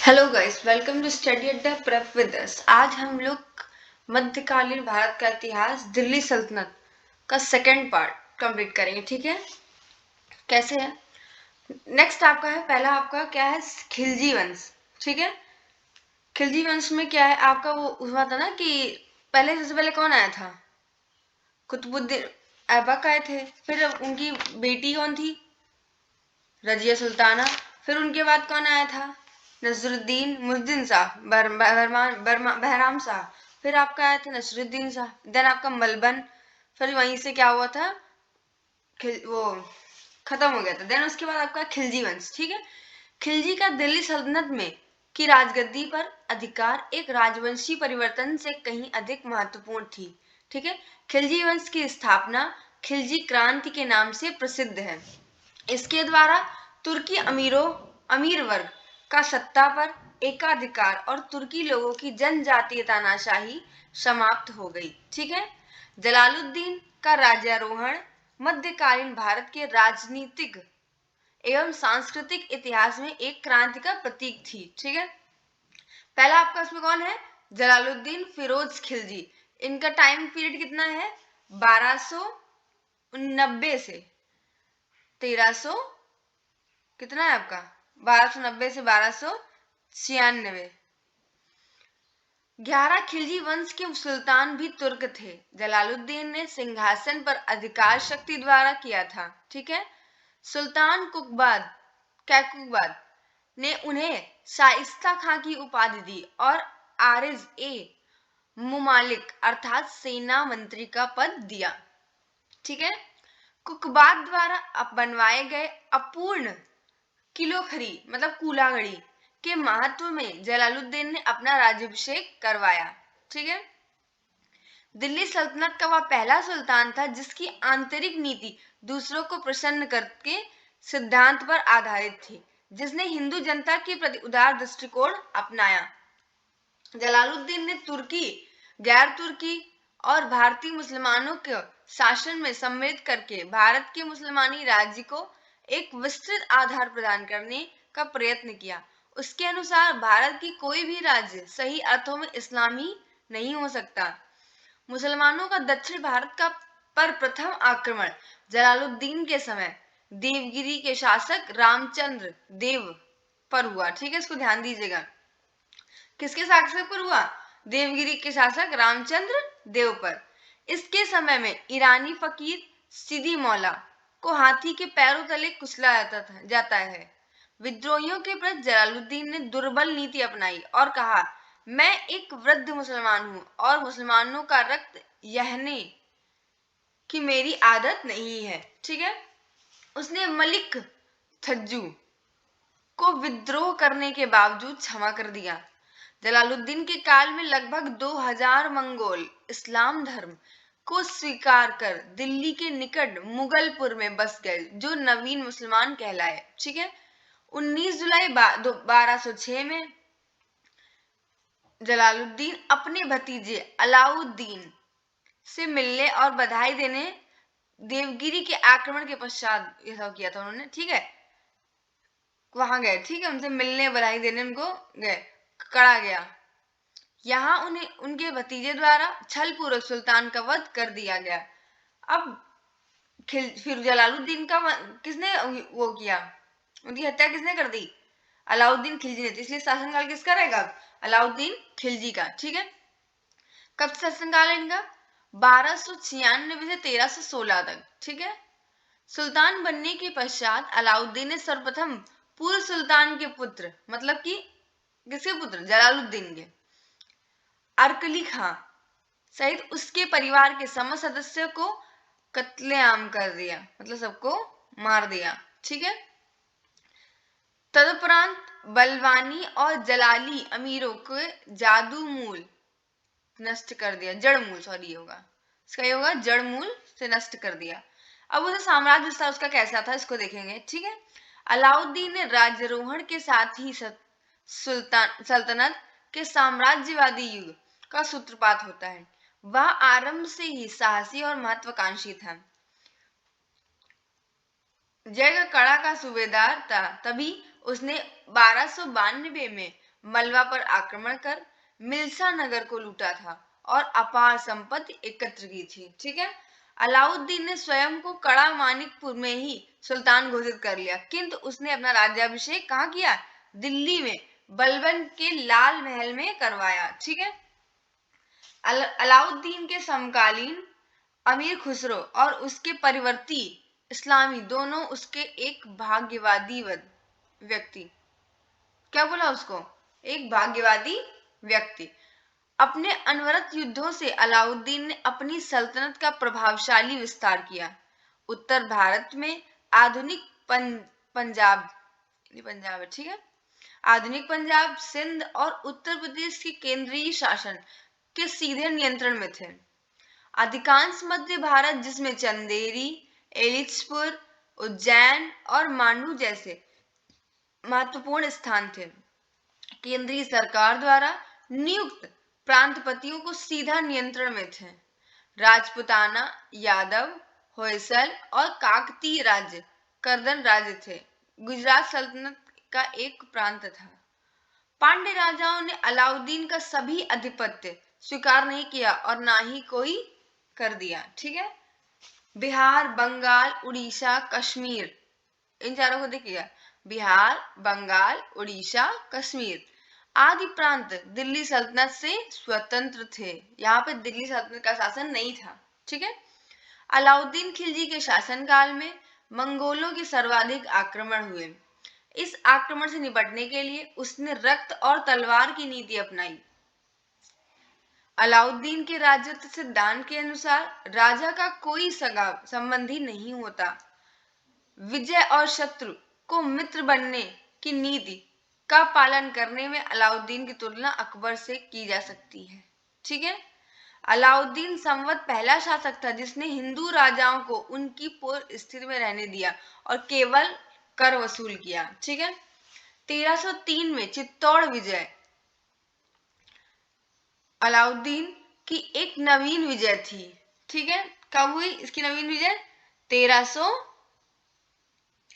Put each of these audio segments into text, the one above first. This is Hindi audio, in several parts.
Hello guys, welcome to study at the prep with us. आज हम लोग मध्यकालीन भारत का इतिहास, दिल्ली सल्तनत का सेकंड पार्ट कंप्लीट करेंगे। ठीक है, कैसे है? नेक्स्ट आपका है, पहला आपका क्या है? खिलजी वंश। ठीक है, खिलजी वंश में क्या है आपका? वो हुआ था ना कि पहले, सबसे पहले कौन आया था? कुतुबुद्दीन ऐबक आए थे। फिर उनकी बेटी कौन थी? रजिया सुल्ताना। फिर उनके बाद कौन आया था? नसरुद्दीन मुद्दीन शाह, बहराम शाह। फिर आपका आया था नसरुद्दीन शाह। देन आपका मलबन। फिर वहीं से क्या हुआ था? वो खत्म हो गया था। देन उसके बाद आपका खिलजी वंश। ठीक है, खिलजी का दिल्ली सल्तनत में की राजगद्दी पर अधिकार एक राजवंशी परिवर्तन से कहीं अधिक महत्वपूर्ण थी। ठीक है, खिलजी वंश की स्थापना खिलजी क्रांति के नाम से प्रसिद्ध है। इसके द्वारा तुर्की अमीर वर्ग का सत्ता पर एकाधिकार और तुर्की लोगों की जनजातीय तानाशाही समाप्त हो गई। ठीक है, जलालुद्दीन का राज्यारोहण मध्यकालीन भारत के राजनीतिक एवं सांस्कृतिक इतिहास में एक क्रांति का प्रतीक थी। ठीक है, पहला आपका इसमें कौन है? जलालुद्दीन फिरोज खिलजी। इनका टाइम पीरियड कितना है? 1290 से 1300, कितना है आपका? 1290 से 1296। 11 खिलजी वंश के सुल्तान भी तुर्क थे। जलालुद्दीन ने सिंहासन पर अधिकार शक्ति द्वारा किया था। ठीक है, सुल्तान कैकुबाद ने उन्हें शाइस्ता खां की उपाधि दी और आरिज ए मुमालिक अर्थात सेना मंत्री का पद दिया। ठीक है, कुकबाद द्वारा बनवाए गए अपूर्ण किलोखरी मतलब कूलागढ़ी के महत्व में जलालुद्दीन ने अपना राज्याभिषेक करवाया। ठीक है, दिल्ली सल्तनत का वह पहला सुल्तान था जिसकी आंतरिक नीति दूसरों को प्रसन्न करके सिद्धांत पर आधारित थी, जिसने हिंदू जनता के प्रति उदार दृष्टिकोण अपनाया। जलालुद्दीन ने तुर्की, गैर तुर्की और भारतीय मुसलमानों के शासन में सम्मिलित करके भारत के मुसलमानी राज्य को एक विस्तृत आधार प्रदान करने का प्रयत्न किया। उसके अनुसार भारत की कोई भी राज्य सही अर्थों में इस्लामी नहीं हो सकता। मुसलमानों का दक्षिण भारत का पर प्रथम आक्रमण जलालुद्दीन के समय देवगिरी के शासक रामचंद्र देव पर हुआ। ठीक है, इसको ध्यान दीजिएगा। किसके शासक पर हुआ? देवगिरी के शासक रामचंद्र देव पर। इसके समय में ईरानी फकीर सिदी मौला को हाथी के पैरों तले कुचला जाता है। विद्रोहियों के प्रति जलालुद्दीन ने दुर्बल नीति अपनाई और कहा, मैं एक वृद्ध मुसलमान हूं और मुसलमानों का रक्त यहने की मेरी आदत नहीं है। ठीक है, उसने मलिक थज्जू को विद्रोह करने के बावजूद क्षमा कर दिया। जलालुद्दीन के काल में लगभग 2000 मंगोल इस्लाम धर्म को स्वीकार कर दिल्ली के निकट मुगलपुर में बस गए, जो नवीन मुसलमान कहलाए। ठीक है, 19 जुलाई 1206 में जलालुद्दीन अपने भतीजे अलाउद्दीन से मिलने और बधाई देने देवगिरी के आक्रमण के पश्चात यह किया था उन्होंने। ठीक है, वहां गए। ठीक है, उनसे मिलने बधाई देने उनको गए, करा गया। यहाँ उन्हें उनके भतीजे द्वारा छल पूर्वक सुल्तान का वध कर दिया गया। अब फिर जलालुद्दीन का किसने वो किया? उनकी हत्या किसने कर दी? अलाउद्दीन खिलजी ने। इसलिए शासनकाल किसका रहेगा? अलाउद्दीन खिलजी का। ठीक है, कब शासनकाल है इनका? 1296 से 1316 तक। ठीक है, सुल्तान बनने के पश्चात अलाउद्दीन ने सर्वप्रथम पूर्व सुल्तान के पुत्र, मतलब कि किसके पुत्र? जलालुद्दीन के, अरकली खां सहित उसके परिवार के समस्त सदस्यों को कत्लेआम कर दिया, मतलब सबको मार दिया। ठीक है, तदुपरांत बलवानी और जलाली अमीरों के जादू मूल नष्ट कर दिया, जड़ मूल, सॉरी होगा इसका, ये होगा जड़ मूल से नष्ट कर दिया। अब उसे साम्राज्य विस्तार उसका कैसा था, इसको देखेंगे। ठीक है, अलाउद्दीन ने राज्यारोहण के साथ ही सल्तनत के साम्राज्यवादी युग का सूत्रपात होता है। वह आरंभ से ही साहसी और महत्वाकांक्षी था। जयगढ़ का सूबेदार था, तभी उसने 1292 में मलवा पर आक्रमण कर मिल्सा नगर को लूटा था और अपार संपत्ति एकत्र की थी। ठीक है, अलाउद्दीन ने स्वयं को कड़ा मानिकपुर में ही सुल्तान घोषित कर लिया, किंतु उसने अपना राज्याभिषेक कहाँ किया? दिल्ली में बलबन के लाल महल में करवाया। ठीक है, अलाउद्दीन के समकालीन अमीर खुसरो और उसके परिवर्ती इस्लामी दोनों उसके एक भाग्यवादी व्यक्ति, क्या बोला उसको? एक भाग्यवादी व्यक्ति। अपने अनवरत युद्धों से अलाउद्दीन ने अपनी सल्तनत का प्रभावशाली विस्तार किया। उत्तर भारत में आधुनिक पंजाब है, ठीक है, आधुनिक पंजाब, सिंध और उत्तर प्रदेश के केंद्रीय शासन के सीधे नियंत्रण में थे। अधिकांश मध्य भारत, जिसमें चंदेरी, एलिचपुर, उज्जैन और मांडू जैसे महत्वपूर्ण स्थान थे, केंद्रीय सरकार द्वारा नियुक्त प्रांतपतियों को सीधा नियंत्रण में थे। राजपुताना, यादव, होयसल और काकतीय राज्य कर्दन राज्य थे। गुजरात सल्तनत का एक प्रांत था। पांड्य राजाओं ने अलाउद्दीन का सभी आधिपत्य स्वीकार नहीं किया और ना ही कोई कर दिया। ठीक है, बिहार, बंगाल, उड़ीसा, कश्मीर, इन चारों को देखिएगा, बिहार, बंगाल, उड़ीसा, कश्मीर आदि प्रांत दिल्ली सल्तनत से स्वतंत्र थे। यहाँ पे दिल्ली सल्तनत का शासन नहीं था। ठीक है, अलाउद्दीन खिलजी के शासनकाल में मंगोलों के सर्वाधिक आक्रमण हुए। इस आक्रमण से निपटने के लिए उसने रक्त और तलवार की नीति अपनाई। अलाउद्दीन के राजत्व सिद्धांत के अनुसार राजा का कोई सगा संबंधी नहीं होता। विजय और शत्रु को मित्र बनने की नीति का पालन करने में अलाउद्दीन की तुलना अकबर से की जा सकती है। ठीक है, अलाउद्दीन संवत पहला शासक था जिसने हिंदू राजाओं को उनकी पूर्व स्थिति में रहने दिया और केवल कर वसूल किया। ठीक है, 1303 में चित्तौड़ विजय अलाउद्दीन की एक नवीन विजय थी। ठीक है, कब हुई इसकी नवीन विजय? 1300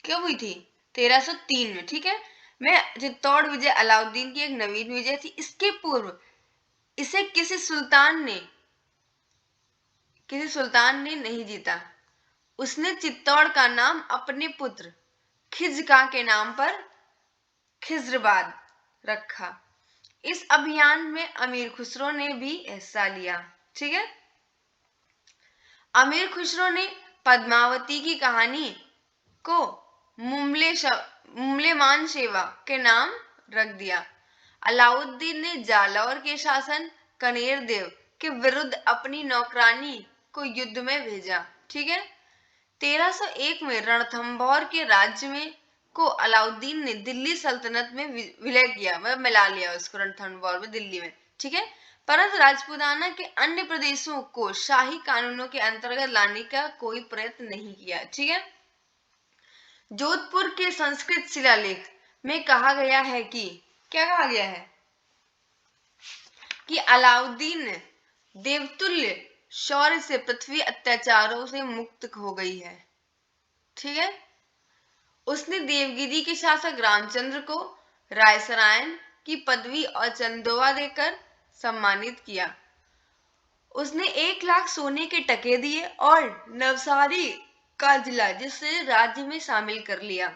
कब हुई थी? 1303 में। ठीक है, मैं चित्तौड़ विजय अलाउद्दीन की एक नवीन विजय थी। इसके पूर्व इसे किसी सुल्तान ने नहीं जीता। उसने चित्तौड़ का नाम अपने पुत्र खिजका के नाम पर खिजराबाद रखा। इस अभियान में अमीर खुसरो ने भी हिस्सा लिया। ठीक है, अमीर खुसरो ने पद्मावती की कहानी को मुमलेमान शेवा के नाम रख दिया। अलाउद्दीन ने जालौर के शासन कनेर देव के विरुद्ध अपनी नौकरानी को युद्ध में भेजा। ठीक है, 1301 में रणथंभौर के राज्य में को अलाउद्दीन ने दिल्ली सल्तनत में विलय किया, मतलब मिला लिया उसको रणथंभौर में, दिल्ली में। ठीक है, परंतु राजपुताना के अन्य प्रदेशों को शाही कानूनों के अंतर्गत लाने का कोई प्रयत्न नहीं किया। ठीक है, जोधपुर के संस्कृत शिलालेख में कहा गया है कि क्या कहा गया है कि अलाउद्दीन देवतुल्य शौर्य से पृथ्वी अत्याचारों से मुक्त हो गई है। ठीक है, उसने देवगिरी के शासक रामचंद्र को रायसरायन की पदवी और चंदोवा देकर सम्मानित किया। उसने 1 लाख सोने के टके दिए और नवसारी का जिला जिसे राज्य में शामिल कर लिया।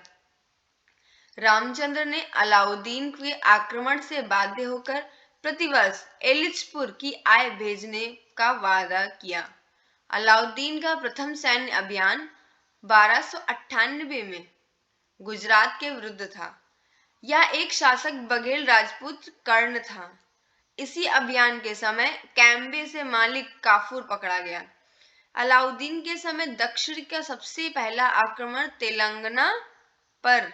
रामचंद्र ने अलाउद्दीन के आक्रमण से बाध्य होकर प्रतिवर्ष एलिचपुर की आय भेजने का वादा किया। अलाउद्दीन का प्रथम सैन्य अभियान 1298 में गुजरात के विरुद्ध था। यह एक शासक बघेल राजपूत कर्ण था। इसी अभियान के समय कैम्बे से मालिक काफूर पकड़ा गया। अलाउद्दीन के समय दक्षिण का सबसे पहला आक्रमण तेलंगाना पर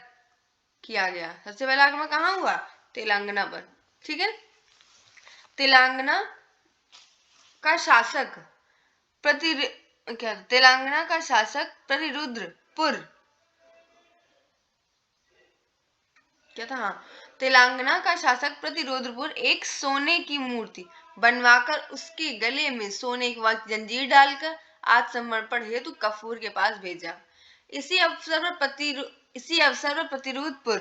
किया गया। सबसे पहला आक्रमण कहाँ हुआ? तेलंगाना पर। ठीक है, तेलंगाना का शासक प्रतिरुद्रपुर क्या था? हाँ, तेलंगाना का शासक प्रतिरुद्रपुर एक सोने की मूर्ति बनवाकर उसके गले में सोने की जंजीर डालकर आत्मसमर्पण हेतु कफूर के पास भेजा। इसी अवसर पर प्रतिरुद्रपुर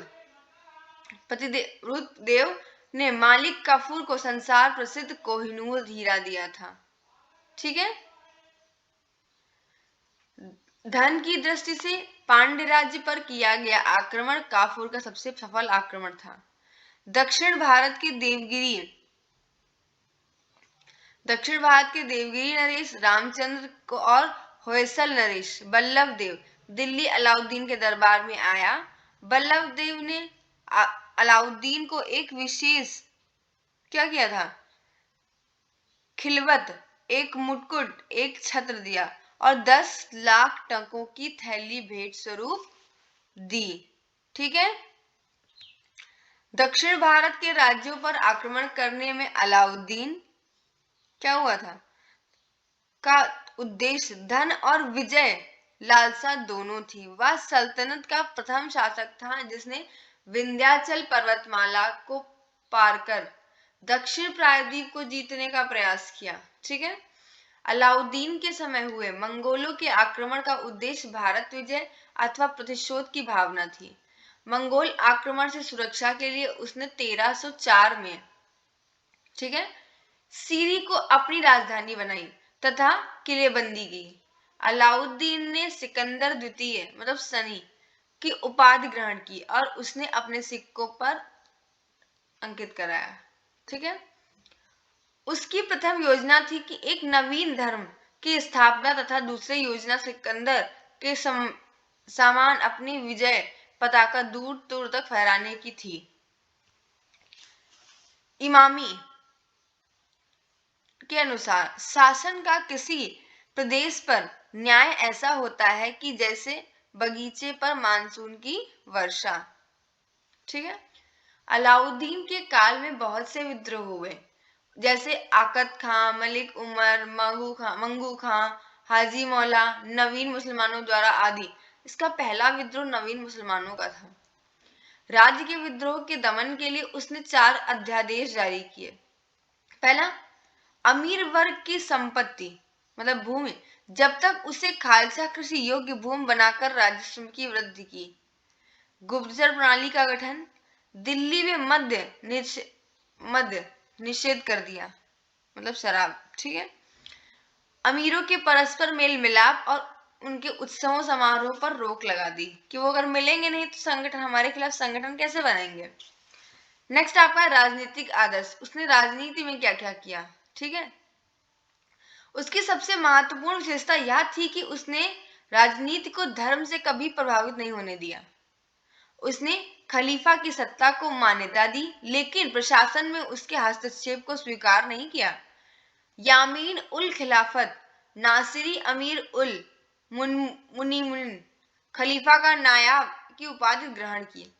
प्रतिदेव ने मालिक काफूर को संसार प्रसिद्ध कोहिनूर हीरा दिया था। ठीक है। धन की दृष्टि से पांड्य राज्य पर किया गया आक्रमण काफूर का सबसे सफल आक्रमण था। दक्षिण भारत के देवगिरी नरेश रामचंद्र को और होयसल नरेश बल्लभ देव दिल्ली अलाउद्दीन के दरबार में आया। बल्लभ देव ने अलाउद्दीन को एक विशेष क्या किया था, खिलवत, एक मुकुट, एक छत्र दिया और 10 लाख टंकों की थैली भेंट स्वरूप दी। ठीक है। दक्षिण भारत के राज्यों पर आक्रमण करने में अलाउद्दीन क्या हुआ था का उद्देश्य धन और विजय लालसा दोनों थी। वह सल्तनत का प्रथम शासक था जिसने विंध्याचल पर्वतमाला को पार कर दक्षिण प्रायद्वीप को जीतने का प्रयास किया। ठीक है। अलाउद्दीन के समय हुए मंगोलों के आक्रमण का उद्देश्य भारत विजय अथवा प्रतिशोध की भावना थी। मंगोल आक्रमण से सुरक्षा के लिए उसने 1304 में, ठीक है, सीरी को अपनी राजधानी बनाई तथा किलेबंदी की। अलाउद्दीन ने सिकंदर द्वितीय मतलब सनी की उपाधि ग्रहण की और उसने अपने सिक्कों पर अंकित कराया। ठीक है। उसकी प्रथम योजना थी कि एक नवीन धर्म की स्थापना तथा दूसरी योजना सिकंदर के समान अपनी विजय पताका दूर दूर तक फहराने की थी। इमामी के अनुसार शासन का किसी प्रदेश पर न्याय ऐसा होता है कि जैसे बगीचे पर मानसून की वर्षा। ठीक है। अलाउद्दीन के काल में बहुत से विद्रोह हुए जैसे आकत खां, मलिक उमर, मंगू खां, हाजी मौला, नवीन मुसलमानों द्वारा आदि। इसका पहला विद्रोह नवीन मुसलमानों का था। राज्य के विद्रोह के दमन के लिए उसने 4 अध्यादेश जारी किए। पहला, अमीर वर्ग की संपत्ति मतलब भूमि जब तक उसे खालसा कृषि योग्य भूमि बनाकर राजस्व की वृद्धि की। गुप्तचर प्रणाली का गठन, दिल्ली में मद्य निषेध कर दिया मतलब शराब। ठीक है। अमीरों के परस्पर मेल मिलाप और उनके उत्सवों समारोह पर रोक लगा दी कि वो अगर मिलेंगे नहीं तो संगठन हमारे खिलाफ संगठन कैसे बनाएंगे। नेक्स्ट आपका राजनीतिक आदर्श। उसने राजनीति में क्या क्या किया। ठीक है। उसकी सबसे महत्वपूर्ण विशेषता यह थी कि उसने राजनीति को धर्म से कभी प्रभावित नहीं होने दिया। उसने खलीफा की सत्ता को मान्यता दी लेकिन प्रशासन में उसके हस्तक्षेप को स्वीकार नहीं किया। यामीन उल खिलाफत नासिरी अमीर उल मुनीमिन खलीफा का नायाब की उपाधि ग्रहण की।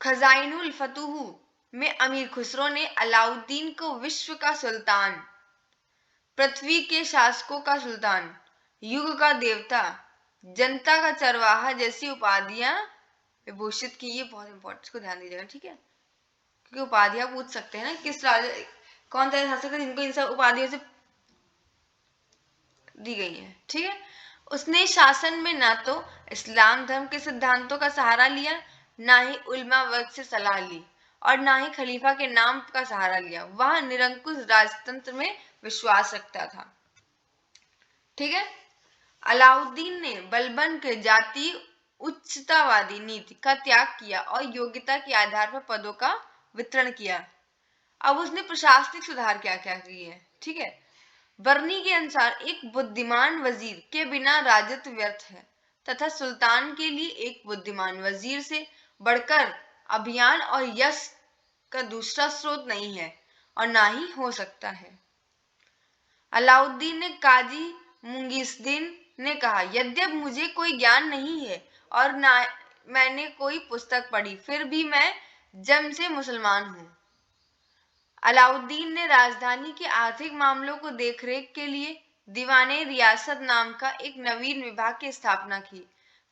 खजाइनुल फतूह में अमीर खुसरो ने अलाउद्दीन को विश्व का सुल्तान, पृथ्वी के शासकों का सुल्तान, युग का देवता, जनता का चरवाहा जैसी उपाधियां विभूषित की। ये बहुत इंपॉर्टेंट, इसको ध्यान दीजिएगा। ठीक है। क्योंकि उपाधियां पूछ सकते हैं ना किस राजा कौन सा शासक है जिनको इन सब उपाधियों से दी गई है। ठीक है। उसने शासन में ना तो इस्लाम धर्म के सिद्धांतों का सहारा लिया, ना ही उल्मा वर्ग से सलाह ली और ना ही खलीफा के नाम का सहारा लिया। वह निरंकुश राजतंत्र में विश्वास रखता था। ठीक है। अलाउद्दीन ने बलबन के जाति उच्चतावादी नीति का त्याग किया और योग्यता के आधार पर पदों का वितरण किया। अब उसने प्रशासनिक सुधार क्या क्या किए हैं। ठीक है। बर्नी के अनुसार एक बुद्धिमान वजीर के बिना राजत्व व्यर्थ है तथा सुल्तान के लिए एक बुद्धिमान वजीर से बढ़कर अभियान और यश का दूसरा स्रोत नहीं है और ना ही हो सकता है। अलाउद्दीन ने काजी मुंगीसद्दीन ने कहा, यद्यप मुझे कोई ज्ञान नहीं है और ना मैंने कोई पुस्तक पढ़ी, फिर भी मैं जन्म से मुसलमान हूँ। अलाउद्दीन ने राजधानी के आर्थिक मामलों को देखरेख के लिए दीवाने रियासत नाम का एक नवीन विभाग की स्थापना की।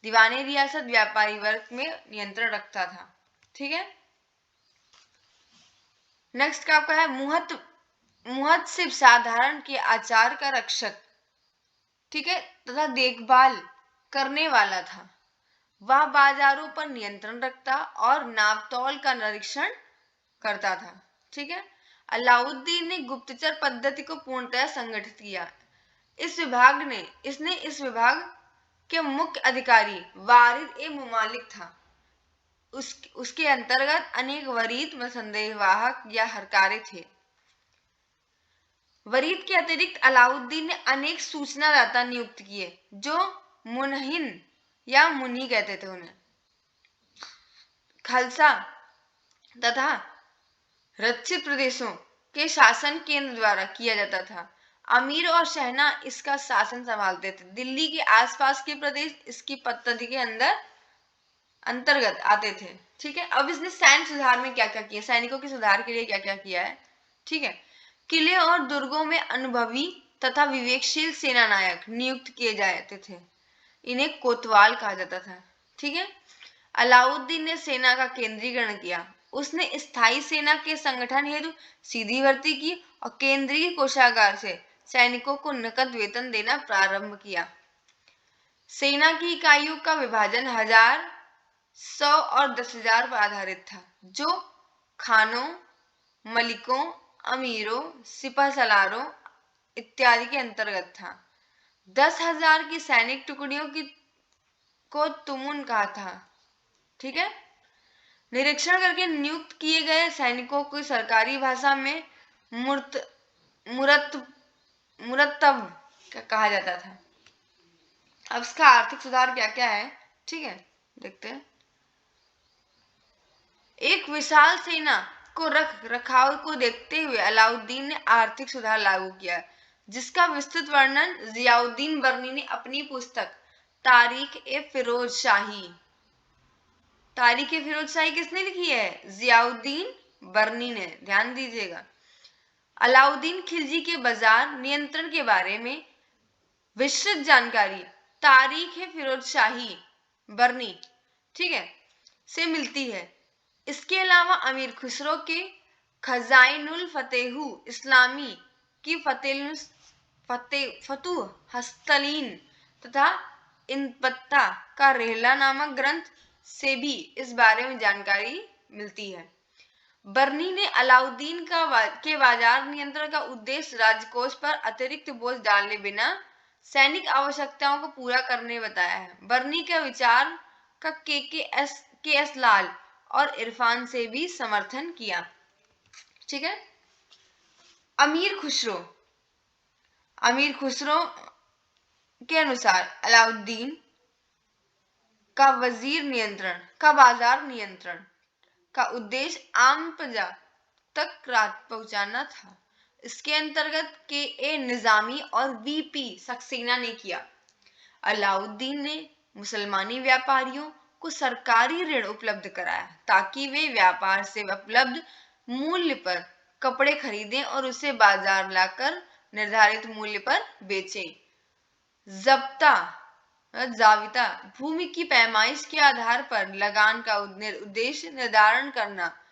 दीवाने रियासत व्यापारी वर्ग में नियंत्रण रखता था। ठीक है। नेक्स्ट क्या आपका है मुहत्सिब साधारण के आचार का रक्षक। ठीक है। तथा देखभाल करने वाला था। वह बाजारों पर नियंत्रण रखता और नापतौल का निरीक्षण करता था। ठीक है। अलाउद्दीन ने गुप्तचर पद्धति को पूर्णतः संगठित किया। इसने इस विभाग के मुख्य अधिकारी वारिद ए मुमालिक था। उसके अंतर्गत अनेक वरीद व संदेहवाहक या हरकारे थे। वरीद के अतिरिक्त अलाउद्दीन ने अनेक सूचनादाता नियुक्त किए जो मुनहिन या मुनी कहते थे उन्हें, खालसा तथा रक्षित प्रदेशों के शासन केंद्र द्वारा किया जाता था। अमीर और शहना इसका शासन संभालते थे। दिल्ली के आसपास के प्रदेश इसकी पद्धति के अंतर्गत आते थे। ठीक है। अब इसने सैन्य सुधार में क्या क्या किया, सैनिकों के सुधार के लिए क्या क्या किया है। ठीक है। किले और दुर्गों में अनुभवी तथा विवेकशील सेना नायक नियुक्त किए जाते थे। इन्हें कोतवाल कहा जाता था। ठीक है। अलाउद्दीन ने सेना का केंद्रीकरण किया। उसने स्थायी सेना के संगठन हेतु सीधी भर्ती की और केंद्रीय कोषागार से सैनिकों को नकद वेतन देना प्रारंभ किया। सेना की इकाइयों का विभाजन 1000, 100 और 10,000 पर आधारित था, जो खानों, मलिकों, अमीरों, सिपह सलारों इत्यादि के अंतर्गत था। 10,000 की सैनिक टुकड़ियों को तुमुन कहा था। ठीक है। निरीक्षण करके नियुक्त किए गए सैनिकों को सरकारी भाषा में मुरत्तब कहा जाता था। अब इसका आर्थिक सुधार क्या क्या है, ठीक है, देखते हैं। एक विशाल सेना को रखाव को देखते हुए अलाउद्दीन ने आर्थिक सुधार लागू किया, जिसका विस्तृत वर्णन जियाउद्दीन बर्नी ने अपनी पुस्तक तारीख-ए-फिरोज शाही किसने लिखी है? जियाउद्दीन बर्नी ने। ध्यान दीजिएगा। अलाउद्दीन खिलजी के बाजार नियंत्रण के बारे में विस्तृत जानकारी तारीख-ए-फिरोज शाही बर्नी, ठीक है, से मिलती है। इसके अलावा अमीर खुसरो के खजाइनुल फतेहु इस्लामी की फतुह हस्तलीन तथा इनपत्ता का रेहला नामक ग्रंथ से भी इस बारे में जानकारी मिलती है। बर्नी ने अलाउद्दीन के बाजार नियंत्रण का उद्देश्य राजकोष पर अतिरिक्त बोझ डालने बिना सैनिक आवश्यकताओं को पूरा करने बताया है। बर्नी के विचार का के एस लाल और इरफान से भी समर्थन किया। ठीक है। अमीर खुसरो के अनुसार अलाउद्दीन का बाजार नियंत्रण का उद्देश्य आम प्रजा तक राहत पहुंचाना था। इसके अंतर्गत के ए निजामी और वीपी सक्सेना ने किया। अलाउद्दीन ने मुसलमानी व्यापारियों को सरकारी ऋण उपलब्ध कराया ताकि वे व्यापार से उपलब्ध मूल्य पर कपड़े खरीदें और उसे बाजार लाकर निर्धारित मूल्य पर बेचें। जाविता भूमि की पैमाइश के आधार पर लगान का उद्देश्य निर्धारण करना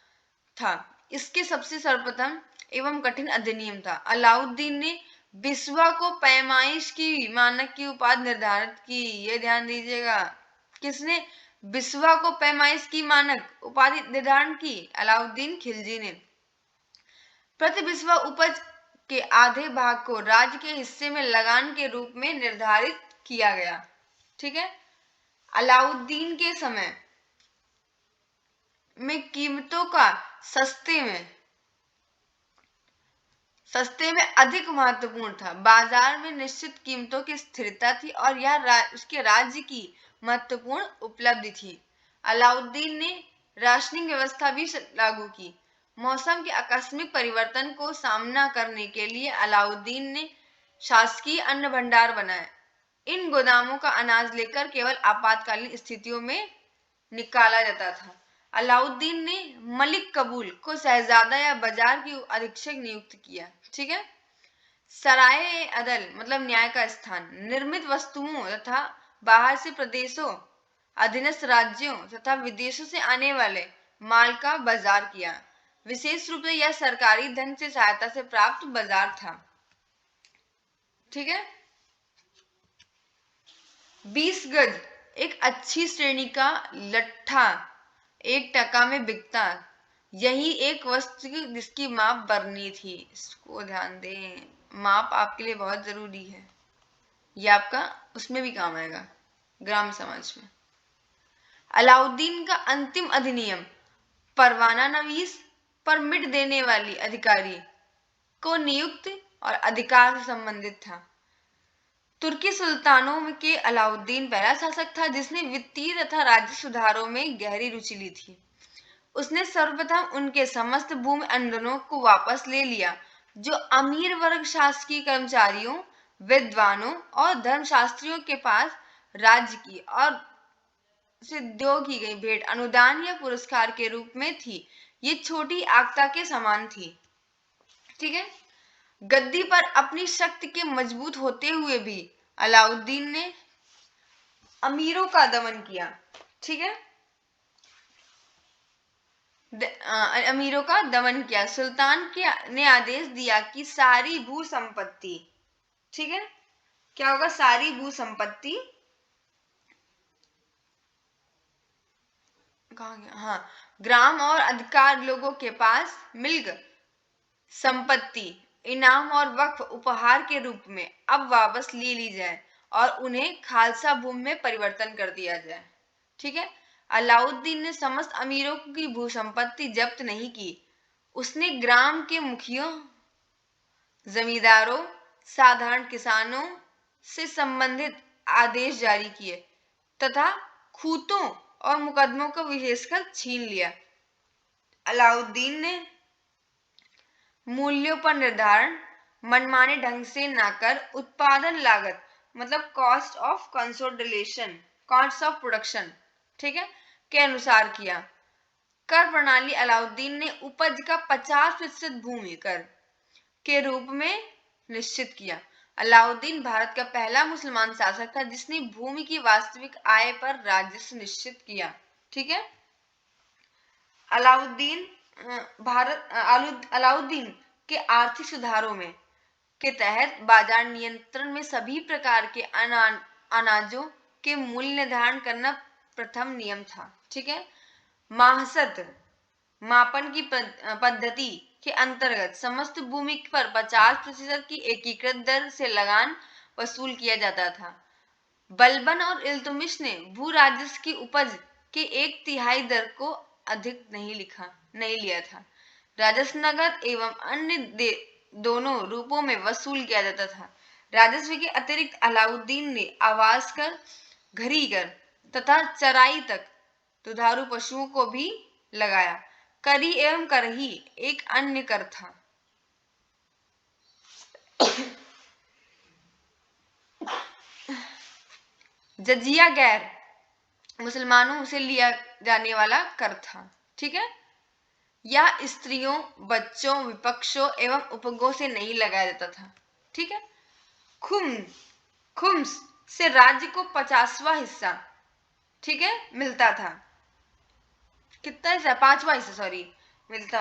था। इसके सबसे सर्वप्रथम एवं कठिन अधिनियम था। अलाउद्दीन ने बिस्वा को पैमाइश की मानक की उपाधि निर्धारित की। ये ध्यान दीजिएगा। किसने बिस्वा को पैमाइश की मानक उपाधि निर्धारण की? अलाउद्दीन खिलजी ने। प्रति बिस्वा उपज के आधे भाग को राज्य के हिस्से में लगान के रूप में निर्धारित किया गया। ठीक है। अलाउद्दीन के समय में कीमतों का सस्ते में अधिक महत्वपूर्ण था। बाजार में निश्चित कीमतों की स्थिरता थी और यह उसके राज्य की महत्वपूर्ण उपलब्धि थी। अलाउद्दीन ने राशनिंग व्यवस्था भी लागू की। मौसम के आकस्मिक परिवर्तन को सामना करने के लिए अलाउद्दीन ने शासकीय अन्न भंडार बनाए। इन गोदामों का अनाज लेकर केवल आपातकालीन स्थितियों में निकाला जाता था। अलाउद्दीन ने मलिक कबूल को शहजादा या बाजार की अधीक्षक नियुक्त किया। ठीक है। सराय अदल मतलब न्याय का स्थान निर्मित वस्तुओं तथा बाहर से प्रदेशों, अधीनस्थ राज्यों तथा विदेशों से आने वाले माल का बाजार किया। विशेष रूप से यह सरकारी धन से सहायता से प्राप्त बाजार था। ठीक है। 20 गज एक अच्छी श्रेणी का लट्ठा 1 टका में बिकता। यही एक वस्तु जिसकी माप बरनी थी। इसको ध्यान दें, माप आपके लिए बहुत जरूरी है, ये आपका उसमें भी काम आएगा, ग्राम समाज में। अलाउद्दीन का अंतिम अधिनियम परवाना नवीस पर मिट देने वाली अधिकारी को नियुक्त और अधिकार से संबंधित था। तुर्की सुल्तानों के अलाउद्दीन पहला शासक था जिसने वित्तीय तथा राज्य सुधारों में गहरी रुचि ली थी। उसने सर्वप्रथम उनके समस्त भूमि अनुदानों को वापस ले लिया जो अमीर वर्ग शासकीय कर्मचारियों, विद्वानों और धर्मशास्त्रियों के पास राज्य की और से दो की गई भेंट अनुदान या पुरस्कार के रूप में थी। ये छोटी आगता के समान थी। ठीक है। गद्दी पर अपनी शक्ति के मजबूत होते हुए भी अलाउद्दीन ने अमीरों का दमन किया। ठीक है, अमीरों का दमन किया। सुल्तान ने आदेश दिया कि सारी भू संपत्ति, ठीक है, क्या होगा, सारी भू संपत्ति, कहाँ गया, हाँ, ग्राम और अधिकार लोगों के पास मिल संपत्ति इनाम और वक्फ उपहार के रूप में अब वापस ले ली जाए और उन्हें खालसा भूमि में परिवर्तन कर दिया जाए। ठीक है। अलाउद्दीन ने समस्त अमीरों की भू संपत्ति जब्त नहीं की। उसने ग्राम के मुखियों, जमींदारों, साधारण किसानों से संबंधित आदेश जारी किए तथा खूंटों और मुकदमों को विशेषकर छीन लिया। अलाउद्दीन ने मूल्यों पर निर्धारण मनमाने ढंग से न कर उत्पादन लागत मतलब cost of consolidation, cost of production, ठीक है, के अनुसार किया। कर प्रणाली अलाउद्दीन ने उपज का 50% भूमि कर के रूप में निश्चित किया। अलाउद्दीन भारत का पहला मुसलमान शासक था जिसने भूमि की वास्तविक आय पर राजस्व निश्चित किया। ठीक है। अलाउद्दीन के आर्थिक सुधारों में के तहत बाजार नियंत्रण में सभी प्रकार के अनाजों के मूल्य निर्धारण करना प्रथम नियम था। ठीक है। माहसत मापन की पद्धति के अंतर्गत समस्त भूमि पर 50% की एकीकृत दर से लगान वसूल किया जाता था। बलबन और इल्तुतमिश ने भू राजस्व की उपज के 1/3 दर को अधिक नहीं लिया था। राजस्व नगद एवं अन्य दोनों रूपों में वसूल किया जाता था। राजस्व के अतिरिक्त अलाउद्दीन ने आवास कर, घरी कर तथा चराई तक दुधारू पशुओं को भी लगाया। करी एवं करही एक अन्य कर था। जजिया गैर मुसलमानों से लिया जाने वाला कर था। ठीक है। या स्त्रियों, बच्चों, विपक्षों एवं उपगों से नहीं लगाया जाता था। ठीक है। खुम्स से राज्य को 50वां हिस्सा, ठीक है, मिलता था। कितना हिस्सा? 5वां हिस्सा, सॉरी, मिलता।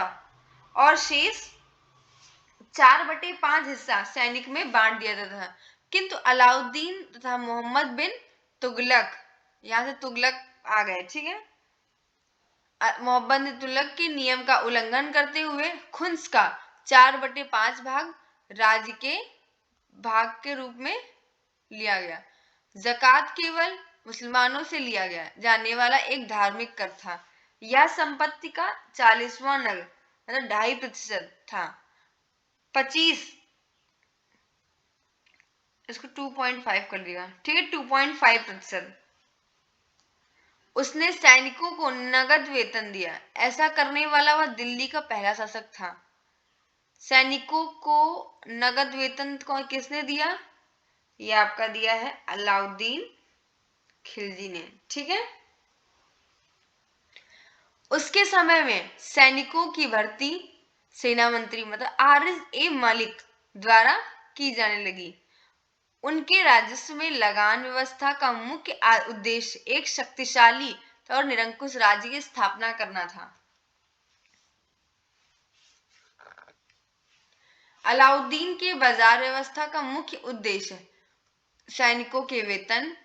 और शेष 4/5 हिस्सा सैनिक में बांट दिया जाता था। किंतु अलाउद्दीन तथा मोहम्मद बिन तुगलक, यहां से तुगलक आ गए, ठीक है, मोहम्मद बिन तुगलक के नियम का उल्लंघन करते हुए खुम्स का 4/5 भाग राज्य के भाग के रूप में लिया गया। ज़कात केवल मुसलमानों से लिया गया जाने वाला एक धार्मिक कर था। यह संपत्ति का 40वां नग मतलब 2.5% था। 25, इसको 2.5 कर दिया, ठीक है, 2.5%। उसने सैनिकों को नगद वेतन दिया। ऐसा करने वाला वह दिल्ली का पहला शासक था। सैनिकों को नगद वेतन किसने दिया? ये आपका दिया है अलाउद्दीन खिलजी ने। ठीक है। उसके समय में सैनिकों की भर्ती सेना मंत्री मतलब आर.एस. मलिक द्वारा की जाने लगी। उनके राजस्व में लगान व्यवस्था का मुख्य उद्देश्य एक शक्तिशाली और निरंकुश राज्य की स्थापना करना था। अलाउद्दीन के बाजार व्यवस्था का मुख्य उद्देश्य सैनिकों के वेतन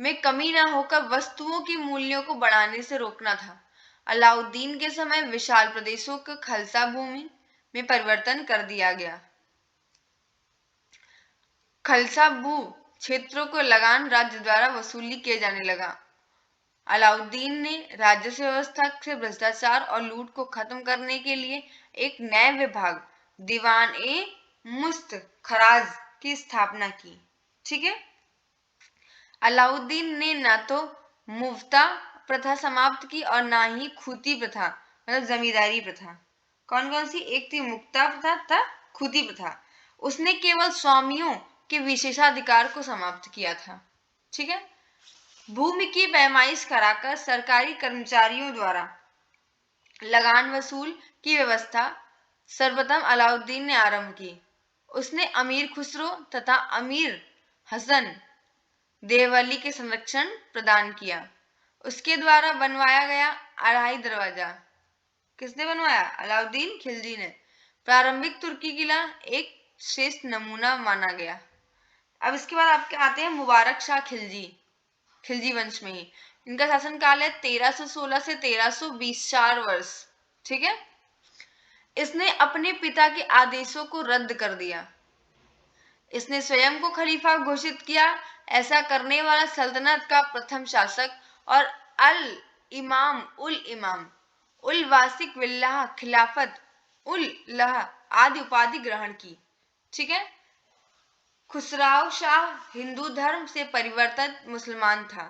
में कमी न होकर वस्तुओं के मूल्यों को बढ़ाने से रोकना था। अलाउद्दीन के समय विशाल प्रदेशों को खालसा भूमि में परिवर्तन कर दिया गया। खालसा भू क्षेत्रों को लगान राज्य द्वारा वसूली किए जाने लगा। अलाउद्दीन ने राजस्व व्यवस्था से भ्रष्टाचार और लूट को खत्म करने के लिए एक नए विभाग दीवान ए मुस्त खराज की स्थापना की। ठीक है, अलाउद्दीन ने न तो मुफ्ता प्रथा समाप्त की और ना ही खूती प्रथा मतलब जमींदारी प्रथा। कौन कौन सी? एक थी मुफ्ता प्रथा तथा खूती प्रथा। उसने केवल स्वामियों के विशेषाधिकार को समाप्त किया था। ठीक है, भूमि की पैमाइश कराकर सरकारी कर्मचारियों द्वारा लगान वसूल की व्यवस्था सर्वप्रथम अलाउद्दीन ने आरंभ की। उसने अमीर खुसरो तथा अमीर हसन देवली के संरक्षण प्रदान किया। उसके द्वारा बनवाया गया अढ़ाई दरवाजा किसने बनवाया? अलाउद्दीन खिलजी ने। प्रारंभिक तुर्की किला एक श्रेष्ठ नमूना माना गया। अब इसके बाद आपके आते हैं मुबारक शाह खिलजी, खिलजी वंश में ही। इनका शासनकाल है 1316 से 1320, 4 वर्ष। ठीक है, इसने अपने पिता के आदेशों को रद्द कर दिया। इसने स्वयं को खलीफा घोषित किया। ऐसा करने वाला सल्तनत का प्रथम शासक और इमाम उल वासिक बिल्लाह खिलाफत उल लह आदि उपाधि ग्रहण की। ठीक है, खुसराव शाह हिंदू धर्म से परिवर्तित मुसलमान था।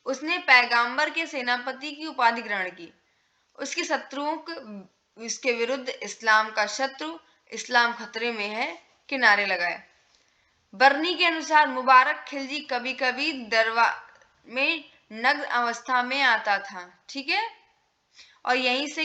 उसने पैगंबर के सेनापति की उपाधि ग्रहण की। उसके शत्रुओं को इसके विरुद्ध इस्लाम का शत्रु, इस्लाम खतरे में है के नारे लगाए। बरनी के अनुसार मुबारक खिलजी कभी कभी दरबार में नग्न अवस्था में आता था। ठीक है, और यहीं से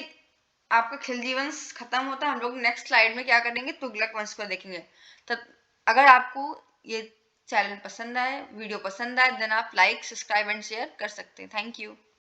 आपका खिलजी वंश खत्म होता है। हम लोग नेक्स्ट स्लाइड में क्या करेंगे? तुगलक वंश को देखेंगे। तब अगर आपको ये चैनल पसंद आए, वीडियो पसंद आए, देन आप लाइक, सब्सक्राइब एंड शेयर कर सकते हैं। Thank you.